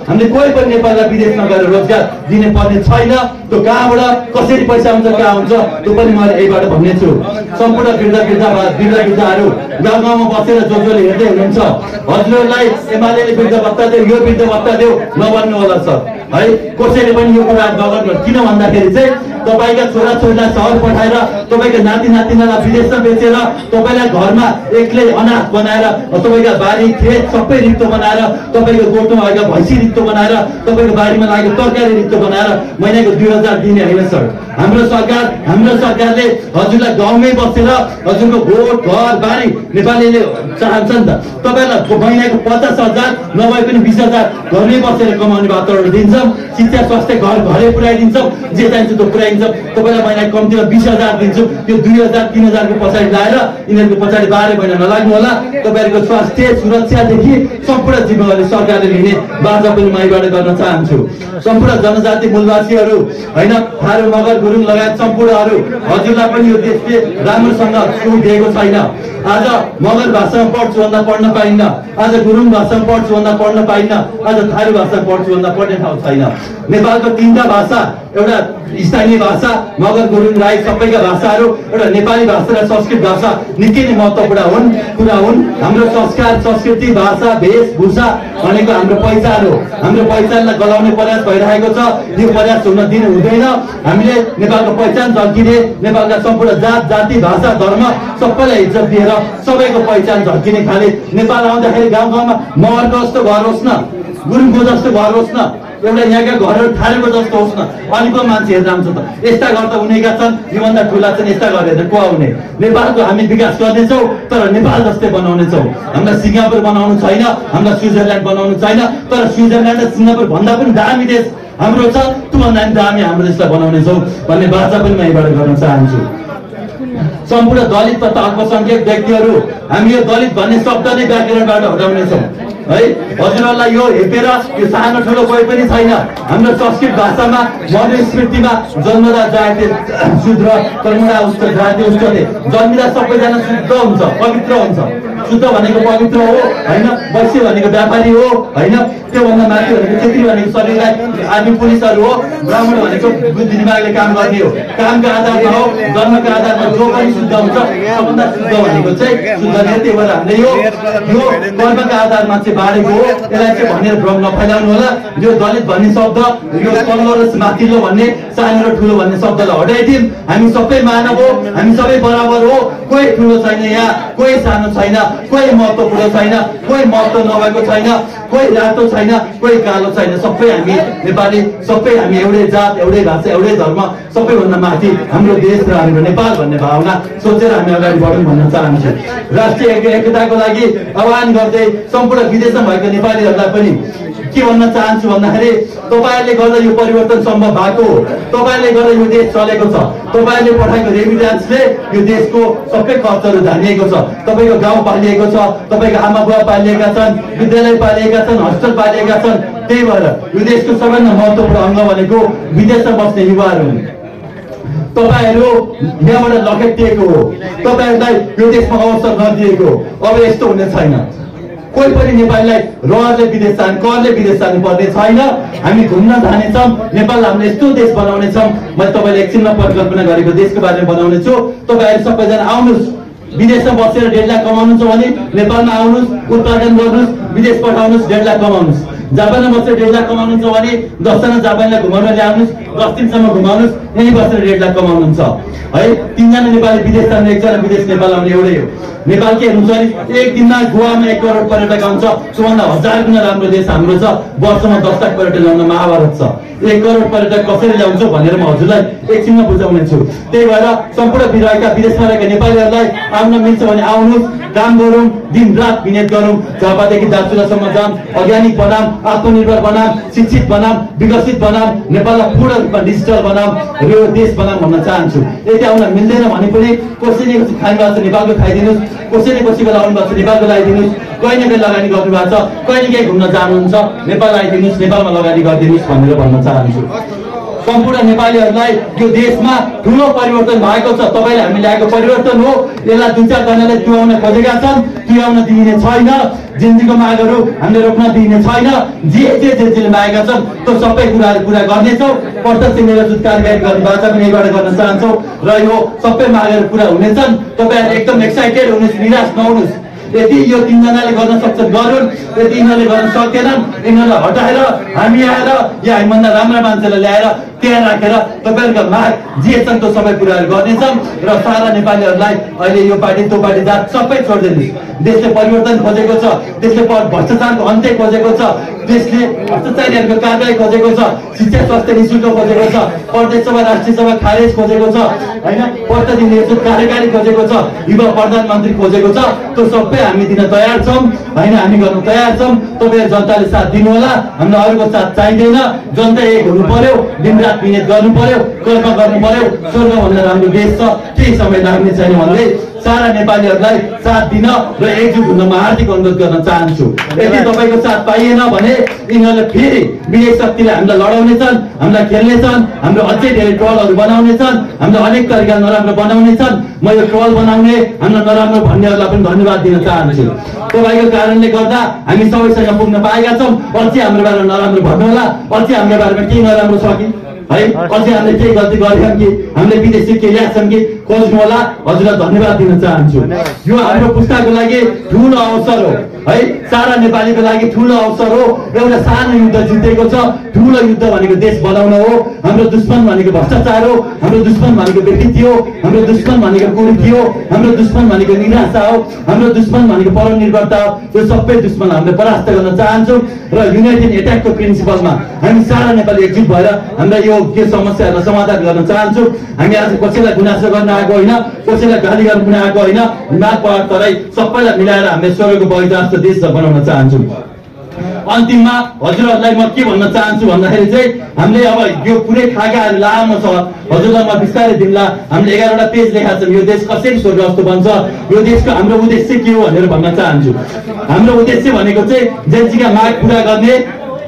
Speaker 1: हामीले कोही पनि नेपाललाई विदेशमा गएर रोजगार दिने पर्ने छैन। त्यो कहाँबाट कसरी पैसा हुन्छ कहाँ हुन्छ त्यो पनि मैले यहीबाट भन्ने छु। सम्पूर्ण वृद्धाहरू गाउँ गाउँमा बसेर जसले हेर्दै हुनुहुन्छ, हजुरहरूलाई एमालेले वृद्ध भत्ता दियो, यो वृद्ध भत्ता दियो नभन्नु होला सर है। कसैले पनि यो कुरा नगर्नु। किन भन्दाखेरि चाहिँ तपाईँका छोराछोरीलाई सहर पठाएर तपाईँका नाति नातिनालाई विदेशमा बेचेर तपाईँलाई घरमा एक्लै अनाथ बनाएर तपाईँका बारी खेत सबै रित्तो बनाएर तपाईँको गोठमा भएका भैँसी रित्तो बनाएर तपाईँको बारीमा लागेको तरकारी रित्तो बनाएर महिनाको 2000 दिने होइन सर। हाम्रो सरकारले हजुरलाई गाउँमै बसेर हजुरको गोठ घर बारी नेपालीले चाहन्छ नि त। तपाईँलाई महिनाको 50,000 नभए पनि 20,000 घरमै बसेर कमाउने वातावरण दिन्छौँ। शिक्षा स्वास्थ्य घरै पुऱ्याइदिन्छौँ। जे चाहिन्छ त्यो पुऱ्याइदिन्छौँ। तपाईँलाई महिना कम्तीमा 20,000 दिन्छु। त्यो 2,000 3,000 को पछाडि लाएर यिनीहरूको पछाडि 12 महिना नलाग्नु होला। तपाईँहरूको स्वास्थ्य सुरक्षादेखि सम्पूर्ण जिम्मेवारी सरकारले लिने बाचा पनि म यहीबाट गर्न चाहन्छु। सम्पूर्ण जनजाति मूलवासीहरू होइन, थारू मगर गुरुङ लगायत सम्पूर्णहरू हजुरलाई पनि यो देशले राम्रोसँग सुख दिएको छैन। आज मगर भाषामा पढ्छु भन्दा पढ्न पाइन्न, आज गुरुङ भाषामा पढ्छु भन्दा पढ्न पाइन्न, आज थारू भाषामा पढ्छु भन्दा पढ्ने ठाउँ छैन। नेपालको 3टा भाषा, एउटा स्थानीय भाषा मगर गुरुङ राई सबैका भाषाहरू, एउटा नेपाली भाषा र संस्कृत भाषा निकै नै महत्त्वपूर्ण कुरा हुन्। हाम्रो संस्कार संस्कृति भाषा वेशभूषा भनेको हाम्रो पहिचान हो। हाम्रो पहिचानलाई गलाउने प्रयास भइरहेको छ। यो प्रयास हुन दिनु हुँदैन। हामीले नेपालको पहिचान झल्किने, नेपालका सम्पूर्ण जात जाति भाषा धर्म सबैलाई इज्जत दिएर सबैको पहिचान झल्किने खाले नेपाल आउँदाखेरि गाउँ गाउँमा मगरको जस्तो घर होस् न, गुरुङको जस्तो घर होस् न, एउटा यहाँका घरहरू थारेको जस्तो होस् न, अलिको मान्छे हेर्न आउँछ त। यस्ता घर त हुनेका छन्, योभन्दा ठुला छन्। यस्ता घर हेरेर को आउने? नेपालको हामी विकास गर्नेछौँ तर नेपाल जस्तै बनाउनेछौँ। हामीलाई सिङ्गापुर बनाउनु छैन, हामीलाई स्विजरल्यान्ड बनाउनु छैन, तर स्विजरल्यान्ड र सिङ्गापुर भन्दा पनि दामी देश हाम्रो छ। त्योभन्दा पनि दामी हाम्रो देशलाई बनाउनेछौँ भन्ने बाचा पनि म यहीबाट गर्न चाहन्छु। सम्पूर्ण दलित तथा अल्पसङ्ख्यक व्यक्तिहरू हामी यो दलित भन्ने शब्द नै व्याकरणबाट हटाउनेछौँ है। हजुरहरूलाई यो हेपेर यो सानो ठुलो कोही पनि छैन। हाम्रो संस्कृत भाषामा मनुस्मृतिमा जन्मदा जायते शुद्र कर्मणा उच्च जायते उच्चते, जन्मिँदा सबैजना शुद्ध हुन्छ, पवित्र हुन्छ। शुद्ध भनेको पवित्र हो होइन, वैश्य भनेको व्यापारी हो होइन, त्योभन्दा माथि भनेको छेत्री भनेको शरीरलाई आर्मी पुलिसहरू हो, ब्राह्मण भनेको बुद्धि दिमागले काम गर्ने हो। कामको आधारमा हो, जन्मको आधारमा जो पनि शुद्ध हुन्छ। सबभन्दा शुद्ध भनेको चाहिँ शुद्ध नै। त्यही भएर हामीले यो कर्मको आधारमा चाहिँ बाँडेको हो। यसलाई चाहिँ भनेर भ्रम नफैलाउनु होला। यो दलित भन्ने शब्द, यो तल्लो र माथिल्लो भन्ने, सानो र ठुलो भन्ने शब्दलाई हटाइदिउँ। हामी सबै मानव हो, हामी सबै बराबर हो। कोही ठुलो छैन यहाँ, कोही सानो छैन, कोही महत्त्वपूर्ण छैन, कोही महत्त्व नभएको छैन, कोही रातो छैन, कोही कालो छैन। सबै हामी नेपाली, सबै हामी एउटै जात एउटै भाषा एउटै धर्म, सबैभन्दा माथि हाम्रो देश र हाम्रो नेपाल भन्ने भावना सोचेर हामी अगाडि बढौँ भन्न चाहन्छु। राष्ट्रिय एकताको लागि आह्वान गर्दै सम्पूर्ण विदेशमा भएका नेपालीहरूलाई पनि के भन्न चाहन्छु भन्दाखेरि तपाईँहरूले गर्दा यो परिवर्तन सम्भव भएको हो। तपाईँहरूले गर्दा यो देश चलेको छ। तपाईँहरूले पठाएको रेमिट्यान्सले यो देशको सबै खर्चहरू धानिएको छ। तपाईँको गाउँ पालिएको छ, तपाईँको आमा बुवा पालिएका छन्, विद्यालय पालिएका छन्, हस्पिटल पालिएका छन्। त्यही भएर यो देशको सबैभन्दा महत्त्वपूर्ण अङ्ग भनेको विदेशमा बस्ने युवाहरू हुन्। तपाईँहरू यहाँबाट लखेटिएको हो, तपाईँहरूलाई यो देशमा अवसर नदिएको। अब यस्तो हुने छैन। कोही पनि नेपालीलाई रहरले विदेश जाने, करले विदेश जानु पर्ने छैन। हामी घुम्न जानेछौँ। नेपाल हामीले यस्तो देश बनाउनेछौँ। मैले तपाईँले एकछिनमा परिकल्पना गरेको देशको बारेमा बनाउने छु। तपाईँहरू सबैजना आउनुहोस्। विदेशमा बसेर 1.5 लाख कमाउनुहुन्छ भने नेपालमा आउनुहोस्, उत्पादन गर्नुहोस्, विदेश पठाउनुहोस्, 1.5 लाख कमाउनुहोस्। जापानमा बसेर 1.5 लाख कमाउनुहुन्छ भने 10 जना जापानलाई घुमाउन ल्याउनुहोस्, 10 दिनसम्म घुमाउनुहोस्, यहीँ बसेर 1.5 लाख कमाउनुहुन्छ है। 3 जना नेपाली विदेश जाने, 1 जना विदेश नेपाल आउने एउटै हो। नेपाल के हुन्छ भने एक दिनमा गोवामा 1 करोड पर्यटक आउँछ। त्योभन्दा 1000 गुणा राम्रो देश हाम्रो छ। वर्षमा 10 लाख पर्यटक ल्याउन महाभारत छ। 1 करोड पर्यटक कसरी ल्याउँछ भनेर म हजुरलाई एकछिनमा बुझाउने छु। त्यही भएर सम्पूर्ण विदेशमा रहेका नेपालीहरूलाई आउन मिल्छ भने आउनुहोस्, काम गरौँ, दिन रात मिहिनेत गरौँ, झापादेखि दार्चुलासम्म जाम, अर्ग्यानिक बनाम, आत्मनिर्भर बनाऊँ, शिक्षित बनाऊँ, विकसित बनाऊँ, नेपाललाई पूर्ण रूपमा डिजिटल बनाऊँ, यो देश बनाऊँ भन्न चाहन्छु। यदि आउन मिल्दैन भने पनि कसैले खानुभएको छ नेपालको खाइदिनुहोस्, कसैले कसैको लगाउनु भएको छ नेपालको लगाइदिनुहोस्, कहीँ न कहीँ लगानी गर्नुभएको छ, कहीँ न कहीँ घुम्न जानुहुन्छ, नेपाल आइदिनुहोस्, नेपालमा लगानी गरिदिनुहोस् भनेर भन्न चाहन्छु। सम्पूर्ण नेपालीहरूलाई यो देशमा ठुलो परिवर्तन भएको छ। तपाईँले हामी ल्याएको परिवर्तन हो। यसलाई दुई चार जनाले तुहाउन खोजेका छन्, तुहाउन दिइने छैन। जिन्जीको मागहरू हामीले रोक्न दिइने छैन। जे मागेका छन् त्यो सबै कुराहरू पुरा गर्नेछौँ। प्रत्यक्ष निरजित कार्यवाही गर्ने बाचा पनि यहीबाट गर्न चाहन्छौँ र यो सबै मागहरू पुरा हुनेछन्। तपाईँहरू एकदम एक्साइटेड हुनुहोस्, निराश नहुनुहोस्। यदि यो तीनजनाले गर्न सक्छन् गरून्, यदि यिनीहरूले गर्न सक्दैनन् यिनीहरूलाई हटाएर हामी आएर या हामीभन्दा राम्रा मान्छेलाई ल्याएर त्यहाँ राखेर तपाईँहरूका माग जे छन् त्यो सबै कुराहरू गर्नेछौँ र सारा नेपालीहरूलाई अहिले यो पार्टी त्यो पार्टी जात सबै छोडिदिनुहोस्। देशले परिवर्तन खोजेको छ, देशले भ्रष्टाचारको अन्त्य खोजेको छ, देशले भ्रष्टाचारीहरूको कारबाही खोजेको छ, शिक्षा स्वास्थ्य निःशुल्क खोजेको छ, प्रदेश सभा राष्ट्रिय सभा खारेज खोजेको छ, होइन प्रत्यक्ष निरजित कार्यकारी खोजेको छ, युवा प्रधानमन्त्री खोजेको छ। त्यो सबै हामी दिन तयार छौँ, होइन हामी गर्न तयार छौँ। तपाईँहरू जनताले साथ दिनु होला, हामीलाई अरूको साथ चाहिँदैन। जनता एक हुनु पर्यो, दिनरात मिहिनेत गर्नु पर्यो, कर्म गर्नु पर्यो। स्वर्गभन्दा राम्रो देश छ, केही समय लाग्ने छैन भन्दै सारा नेपालीहरूलाई साथ दिन र एकजुट हुन म हार्दिक अनुरोध गर्न चाहन्छु। यदि तपाईँको साथ पाइएन भने यिनीहरूले फेरि विवेक शक्तिले हामीलाई लडाउनेछन्, हामीलाई खेल्नेछन्, हाम्रो अझै धेरै ट्रलहरू बनाउनेछन्, हामीलाई अनेक तरिका नराम्रो बनाउनेछन्। म यो ट्रल बनाउने, हामीलाई नराम्रो भन्नेहरूलाई पनि धन्यवाद दिन चाहन्छु। तपाईँको कारणले गर्दा हामी सबैसँग पुग्न पाएका छौँ। अझै हाम्रो बारेमा नराम्रो भन्नु होला, अझै हाम्रो बारेमा केही नराम्रो छ कि है, अझै हामीले केही गल्ती गरेछौँ कि, हामीले विदेशी केही ल्याएछौँ कि खोज्नु होला। हजुरलाई धन्यवाद दिन चाहन्छु। यो हाम्रो पुस्ताको लागि ठुलो अवसर हो है, सारा नेपालीको लागि ठुलो अवसर हो। एउटा सानो युद्ध जितेको छ। ठुलो युद्ध भनेको देश बनाउन हो। हाम्रो दुश्मन भनेको भ्रष्टाचार हो, हाम्रो दुश्मन भनेको व्यक्ति हो, हाम्रो दुश्मन भनेको कुरीति हो, हाम्रो दुश्मन भनेको निराशा हो, हाम्रो दुश्मन भनेको परनिर्भरता हो। यो सबै दुश्मन हामीले परास्त गर्न चाहन्छौँ र युनाइटेड एट्याकको प्रिन्सिपलमा हामी सारा नेपाली एकजुट भएर हामीलाई यो के समस्याहरूलाई समाधान गर्न चाहन्छौँ। हामी आज कसैलाई गुनासो गर्न आएको होइन, कसैलाई गाली गर्न आएको होइन। हिमाल पहाड तराई सबैलाई मिलाएर हामीले स्वर्गको बगैँचा जस्तो देश बनाउन चाहन्छौँ। अन्तिममा हजुरहरूलाई म के भन्न चाहन्छु भन्दाखेरि चाहिँ हामीले अब यो पुरै खाकाहरू लामो छ, हजुरलाई म बिस्तारै दिउँला। हामीले 11वटा पेज लेखाएको छौँ, यो देश कसरी स्वर्ग जस्तो बन्छ, यो देशको हाम्रो उद्देश्य के हो भनेर भन्न चाहन्छु। हाम्रो उद्देश्य भनेको चाहिँ जेनजीका माग पुरा गर्ने,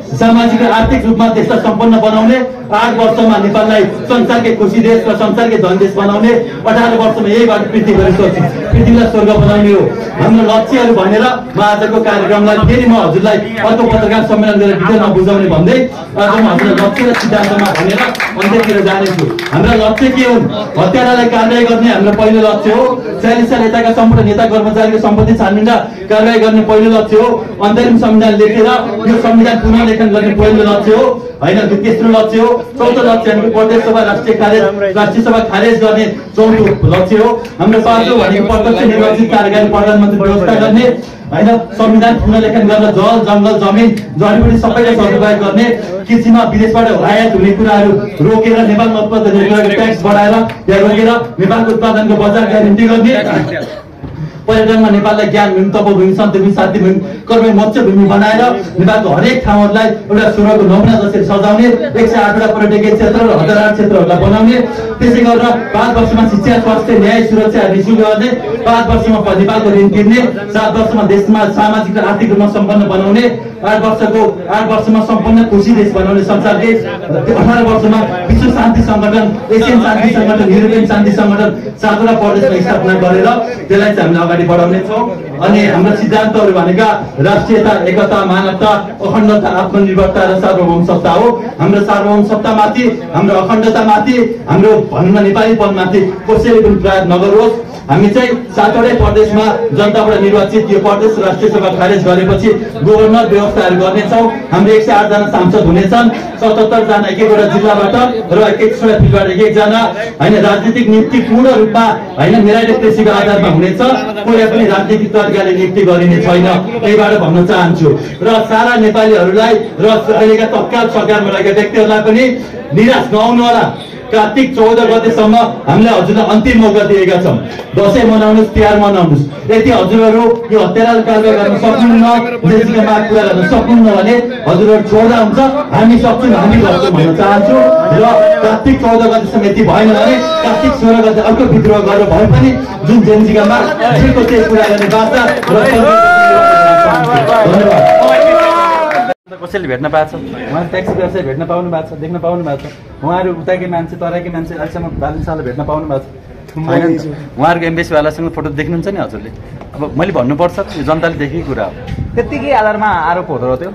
Speaker 1: सामाजिक र आर्थिक रूपमा देशलाई सम्पन्न बनाउने, 8 वर्षमा नेपाललाई संसारकै खुसी देश र संसारकै धन देश बनाउने, 18 वर्षमा यहीबाट पृथ्वीलाई स्वर्ग बनाउने हो हाम्रो लक्ष्यहरू भनेर म आजको कार्यक्रमलाई फेरि म हजुरलाई अर्को पत्रकार सम्मेलन गरेर डिटेल नबुझाउने भन्दै आज म हजुरलाई लक्ष्य र सिद्धान्तमा भनेर अन्त्यतिर जानेछु। हाम्रा लक्ष्य के हुन्? हत्यारालाई कारवाही गर्ने हाम्रो पहिलो लक्ष्य हो। 40 साल यताका सम्पूर्ण नेता कर्मचारीको सम्पत्ति छानबिन र कारवाही गर्ने पहिलो लक्ष्य हो। अन्तरिम संविधान लेखेर यो संविधान पुनः लेखन गर्ने पहिलो लक्ष्य हो, होइन तेस्रो लक्ष्य हो। चौथो लक्ष्य भनेको प्रदेश सभा राष्ट्रिय सभा खारेज गर्ने चौथो लक्ष्य हो। हाम्रो पाँचौँ भनेको प्रत्यक्ष निर्वाचित कार्यकारी प्रधानमन्त्री व्यवस्था गर्ने, होइन संविधान पुनर्लेखन गरेर जल जङ्गल जमिन जडीबुटी सबैलाई सदुपयोग गर्ने, कृषिमा विदेशबाट आयात हुने कुराहरू रोकेर नेपालमा उत्पादन हुने कुराको ट्याक्स बढाएर या रोकेर नेपालको उत्पादनको बजार ग्यारेन्टी गर्ने, पर्यटनमा नेपाललाई ज्ञान भूमि, तपोभूमि, सन्तभूमि, शान्तिभूमि, कर्म मत्स्य भूमि बनाएर नेपालको हरेक ठाउँहरूलाई एउटा स्वर्गको नमुना जसरी सजाउने, 108वटा पर्यटकीय क्षेत्र र 1008 क्षेत्रहरूलाई बनाउने, त्यसै गरेर 5 वर्षमा शिक्षा स्वास्थ्य न्याय सुरक्षा निःशुल्क गर्ने, 5 वर्षमा नेपालको ऋण तिर्ने, 7 वर्षमा देशमा सामाजिक र आर्थिक रूपमा सम्पन्न बनाउने, 8 वर्षमा सम्पन्न खुसी देश बनाउने संसारकै, 18 वर्षमा विश्व शान्ति सङ्गठन, एसियन शान्ति सङ्गठन, युरोपियन शान्ति सङ्गठन 7वटा प्रदेशमा स्थापना गरेर त्यसलाई चाहिँ हामीले अगाडि बढाउने छौँ। अनि हाम्रो सिद्धान्तहरू भनेका राष्ट्रियता, एकता, मानवता, अखण्डता, आत्मनिर्भरता र सार्वभौम सत्ता हो। हाम्रो सार्वभौम सत्तामाथि, हाम्रो अखण्डतामाथि, हाम्रो भन्न नेपालीपनमाथि कसैले पनि प्रयोग नगरोस्। हामी चाहिँ 7वटै प्रदेशमा जनताबाट निर्वाचित यो प्रदेश राष्ट्रिय सभा खारेज गरेपछि गभर्नर व्यवस्थाहरू गर्नेछौँ। हाम्रो 108 जना सांसद हुनेछन्, 77 जना एक-एकवटा जिल्लाबाट र 21वटा फिल्डबाट एक-एकजना, होइन राजनीतिक नियुक्ति पूर्ण रूपमा होइन मेरिटोक्रेसीको आधारमा हुनेछ। कोही पनि राजनीतिक तरिकाले नियुक्ति गरिने छैन, त्यहीबाट भन्न चाहन्छु। र सारा नेपालीहरूलाई र अहिलेका तत्काल सरकारमा रहेका व्यक्तिहरूलाई पनि निराश नहुनु होला। कार्तिक 14 गतेसम्म हामीले हजुरलाई अन्तिम मौका दिएका छौँ। दसैँ मनाउनुहोस्, तिहार मनाउनुहोस्। यदि हजुरहरू यो हत्याराले कारबाही गर्न सक्नुहुन्न, जेन्जीका माग पुरा गर्न सक्नुहुन्न भने हजुरहरू छोड्दा हुन्छ, हामी सक्छौँ, हामी गर्छौँ भन्न चाहन्छु। र कार्तिक 14 गतेसम्म यति भएन भने कार्तिक 16 गते अर्को विद्रोह गरेर भए पनि जुन जेन्जीका माग जेको त्यही पुरा गर्ने बाचा र धन्यवाद।
Speaker 2: कसैले भेट्न पाएको छ, उहाँहरू ट्याक्सी व्यवसाय भेट्न पाउनु भएको छ, देख्न पाउनु भएको छ। उहाँहरू उताकै मान्छे तराकै मान्छे अहिलेसम्म बालिनशाला भेट्न पाउनु भएको छ। उहाँहरूको एम्बेसीवालासँग फोटो देख्नुहुन्छ नि हजुरले। अब मैले भन्नुपर्छ यो जनताले देखेको कुरा हो।
Speaker 3: त्यतिकै आधारमा आरोप हुँदो रहेछ त्यो,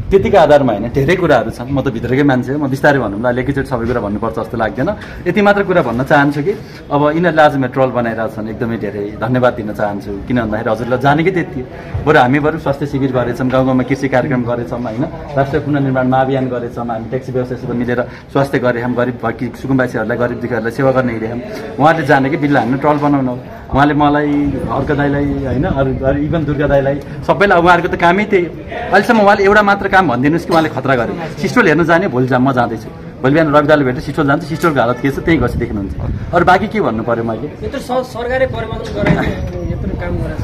Speaker 2: त्यतिकै आधारमा होइन, धेरै कुराहरू छन्। म त भित्रकै मान्छे हो, म बिस्तारै भनौँला, एकैचोटि सबै कुरा भन्नुपर्छ जस्तो लाग्दैन। यति मात्र कुरा भन्न चाहन्छु कि अब यिनीहरूले आज मेरो ट्रोल बनाइरहेको छन्, एकदमै धेरै धन्यवाद दिन चाहन्छु। किन भन्दाखेरि हजुरलाई जानेकै त्यति हो। बरु हामी स्वास्थ्य शिविर गरेछौँ, गाउँ गाउँमा कृषि कार्यक्रम गरेछौँ होइन, राष्ट्रिय पुनर्निर्माण महाअभियान गरेछौँ, हामी ट्याक्सी व्यवसायसित मिलेर स्वास्थ्य गरेछौँ, गरिब भएकी सुकुम्बासीहरूलाई, गरिब दुःखीहरूलाई सेवा गर्न हिँडेछौँ। उहाँहरूले जाने कि बिल्ला हामीले ट्रोल बनाउनु हो। उहाँले मलाई, अर्का दाईलाई होइन, अरू इभन दुर्गा दाईलाई, सबैलाई उहाँहरूको त कामै त्यही हो। अहिलेसम्म उहाँले एउटा मात्र काम भनिदिनुहोस् कि उहाँले खतरा गरे सिस्टोल हेर्न जाने, भोलि म जाँदैछु, भोलि बिहान रविदाले भेट्छु सिस्टोल जान्छ, सिस्टोलको हालत के छ त्यही गर्छु देख्नुहुन्छ। अरू बाँकी के भन्नु पऱ्यो मैले?
Speaker 4: सरकारले परिवर्तन गराएको यत्रो काम गरेछ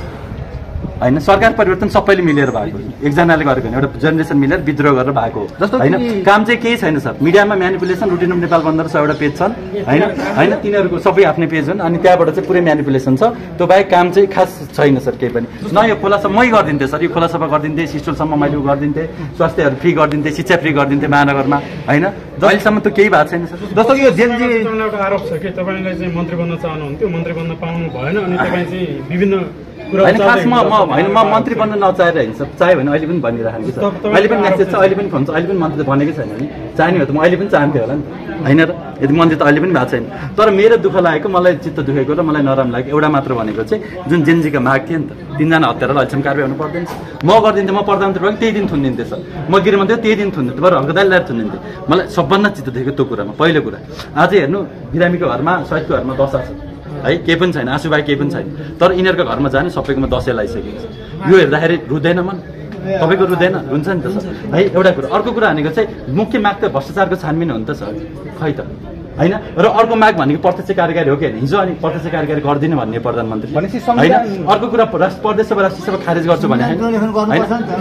Speaker 2: होइन, सरकार परिवर्तन सबैले मिलेर भएको, एकजनाले गरेको होइन, एउटा जेनेरेसन मिलेर विद्रोह गरेर भएको होइन। काम चाहिँ केही छैन सर। मिडियामा manipulation, routine of Nepal 1500 page छन् होइन होइन, तिनीहरूको सबै आफ्नै पेज हुन्, अनि त्यहाँबाट चाहिँ पुरै म्यानिपुलेसन छ। त्यो बाहेक काम चाहिँ खास छैन सर केही पनि। न यो खोला सफा मै गरिदिन्थेँ सर, यो खोला सफा गरिदिन्थेँ, सिस्टोलसम्म मैले उ गरिदिन्थेँ, स्वास्थ्यहरू फ्री गरिदिन्थेँ, शिक्षा फ्री गरिदिन्थेँ महानगरमा होइन। अहिलेसम्म त केही भएको छैन सर।
Speaker 3: जस्तो कि यो जेन्जी
Speaker 5: एउटा आरोप छ कि तपाईँलाई चाहिँ मन्त्री बन्न चाहनुहुन्थ्यो, मन्त्री बन्न पाउनु भएन, अनि तपाईँ चाहिँ विभिन्न
Speaker 2: होइन, खास म मन्त्री बन्न नचाहेर हिँड्छ, चाह्यो भने अहिले पनि भनिरहेको कि सर, अहिले पनि म्यासेज छ, अहिले पनि फोन छ, अहिले पनि मन्त्री त भनेकै छैन नि। चाहने हो त म अहिले पनि चाहन्थेँ होला नि त होइन र, यदि मन्त्री त अहिले पनि भएको छैन। तर मेरो दुःख लागेको, मलाई चित्त दुखेको र मलाई नराम्रो लागेको एउटा मात्र भनेको चाहिँ जुन जेन्जीका माग थियो नि त, 3 जना हत्यारालाई अहिलेसम्म कारबाही हुनु पर्दैन। म गरिदिन्थेँ, म प्रधानमन्त्री भएको त्यही दिन थुनिदिन्थेँ सर, म गृहमन्त्री त्यही दिन थुनिदिन्थेँ, बरु हल्का दाइले ल्याएर थुनिदिन्थेँ। मलाई सबभन्दा चित्त दुखेको त्यो कुरामा पहिलो कुरा। आज हेर्नु, बिरामीको घरमा, शहीदको घरमा दशा छ है, केही पनि छैन, आँसु बाहेक केही पनि छैन। तर यिनीहरूको घरमा जाने सबैकोमा दसैँ लगाइसकेको छ। यो हेर्दाखेरि रुँदैन मन, तपाईँको रुँदैन? हुन्छ नि त सर है, एउटा कुरा। अर्को कुरा भनेको चाहिँ मुख्य माग त भ्रष्टाचारको छानबिन हो नि त सर, खै त होइन। र अर्को माग भनेको प्रत्यक्ष कार्यकारी हो कि होइन, हिजो अनि प्रत्यक्ष कार्यकारी गरिदिनु भन्ने प्रधानमन्त्री होइन। अर्को कुरा प्रदेश सभा राष्ट्रिय सभा खारेज गर्छु भने होइन,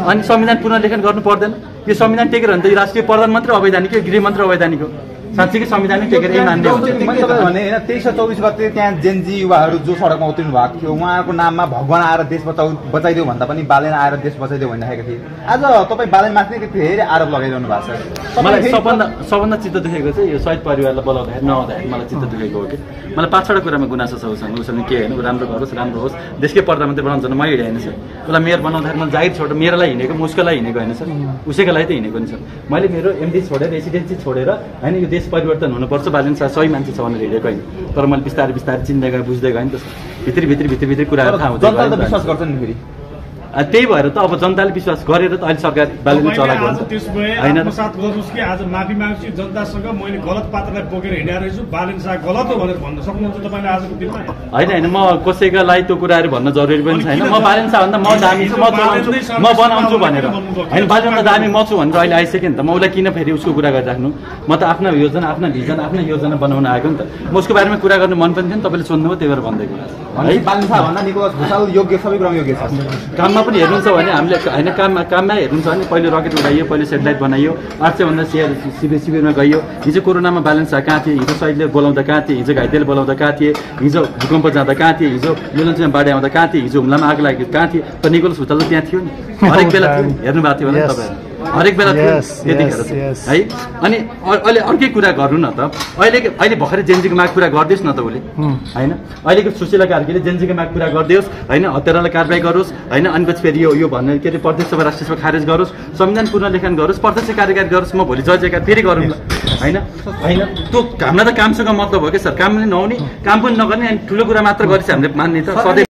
Speaker 2: अनि संविधान पुनर्लेखन गर्नु पर्दैन? यो संविधान टेकेर भने त यो राष्ट्रिय प्रधानमन्त्री अवैधानिक हो, गृहमन्त्री अवैधानिक हो। साँच्चीकै संविधानै टेकेर मान्ने हो।
Speaker 3: मैले तपाईँलाई भने होइन, 23 र 24 गते त्यहाँ जेन्जी युवाहरू जो सडकमा उत्रिनु भएको थियो, उहाँहरूको नाममा भगवान आएर देश बचाइदेऊ भन्दा पनि बालेन आएर देश बचाइदेऊ भनिरहेको थिए। आज तपाईँ बालेनमाथि नै धेरै आरोप लगाइरहनु भएको छ।
Speaker 2: मलाई सबभन्दा चित्त दुखेको चाहिँ यो शहीद परिवारलाई बोलाउँदाखेरि नआउँदाखेरि मलाई चित्त दुखेको हो कि मलाई 5-6 कुरामा गुनासो छ उसँग। उसँग के होइन, राम्रो गरोस्, राम्रो होस्, देशकै प्रधानमन्त्री बनाउँछ भने म हिँडेँ होइन सर। उसलाई मेयर बनाउँदाखेरि मैले जागिर छोडेर मेयरलाई हिँडेको, म उसको लागि हिँडेको होइन सर, उसैको लागि त हिँडेको नि सर। मैले मेरो एमडी छोडेर, रेसिडेन्सी छोडेर होइन, यो देश परिवर्तन हुनुपर्छ, बालिनशाह सही मान्छे छ भनेर हिँडेको होइन। तर मैले बिस्तारै बिस्तारै चिन्दै गएँ, बुझ्दै गएँ नि त सर। भित्री कुराहरू थाहा हुँदै
Speaker 3: जनताले त विश्वास गर्छ नि फेरि।
Speaker 2: त्यही भएर त अब जनताले विश्वास गरेर त अहिले सरकार बालिने चलाएको हुन्छ
Speaker 5: होइन। आत्मसात गर्नुहोस् कि आज माफी माग्छु जनतासँग, मैले गलत पात्रलाई बोकेर हिँडेर रहेछु, बालिनशाह गलत हो भनेर भन्न सक्नुहुन्छ तपाईँले आजको दिनमा?
Speaker 2: होइन, म कसैका लागि त्यो कुराहरू भन्न जरुरी पनि छैन। म बालिनशाह भन्दा म दामी छु, म चलाउँछु, म बनाउँछु भनेर होइन। बालिनभन्दा दामी म छु भनेर अहिले आइसक्यो नि त। म उसलाई किन फेरि उसको कुरा गरिराख्नु? म त आफ्ना योजना, आफ्ना भिजन, आफ्ना योजना बनाउन आएको नि त। म उसको बारेमा कुरा गर्नु मन पनि थियो नि, तपाईँले सोध्नुभयो त्यही भएर भनिदिएको
Speaker 3: है। बालिनशाह भन्दा निकोलस भुसाल योग्य, सबै कुरामा योग्य छ।
Speaker 2: काममा पनि हेर्नुहुन्छ भने हामीले होइन, काममा हेर्नुहुन्छ भने पहिले रकेट उडाइयो, पहिले सेटेलाइट बनाइयो, 800 भन्दा शिविरमा गइयो। हिजो कोरोनामा बालिनशाह कहाँ थिए, हिजो शहीदले बोलाउँदा कहाँ थिए, हिजो घाइतेले बोलाउँदा कहाँ थिए, हिजो भूकम्प जाँदा कहाँ थिए, हिजो मिलनचुमा बाढी आउँदा कहाँ थिए, हिजो हुम्लामा आग लागेको कहाँ थिए। त निकोलस भुसाल त त्यहाँ थियो नि, हरेक बेला थियो, हेर्नु भएको थियो होला नि तपाईँहरू, हरेक बेला थियो त्यतिखेर है। अनि अहिले अर्कै कुरा गर्नु न त, अहिले भर्खरै जेन्जीको माग पुरा गरिदियोस् न त उसले होइन। अहिलेको सुशीला कार्कीले जेन्जीको माग पुरा गरिदियोस् होइन, हत्यारालाई कारबाही गरोस् होइन, अनि पछि फेरि यो भन्ने के अरे प्रदेश सभा राष्ट्रिय सभा खारेज गरोस्, संविधान पुनर्लेखन गरोस्, प्रत्यक्ष कार्यकारी गरोस्। म भोलि जय जयकार फेरि गरौँ होइन होइन। त्यो हामीलाई त कामसँग मतलब हो क्या सर, काम पनि नहुने, काम पनि नगर्ने, अनि ठुलो कुरा मात्र गरेपछि हामीले मान्ने त सधैँ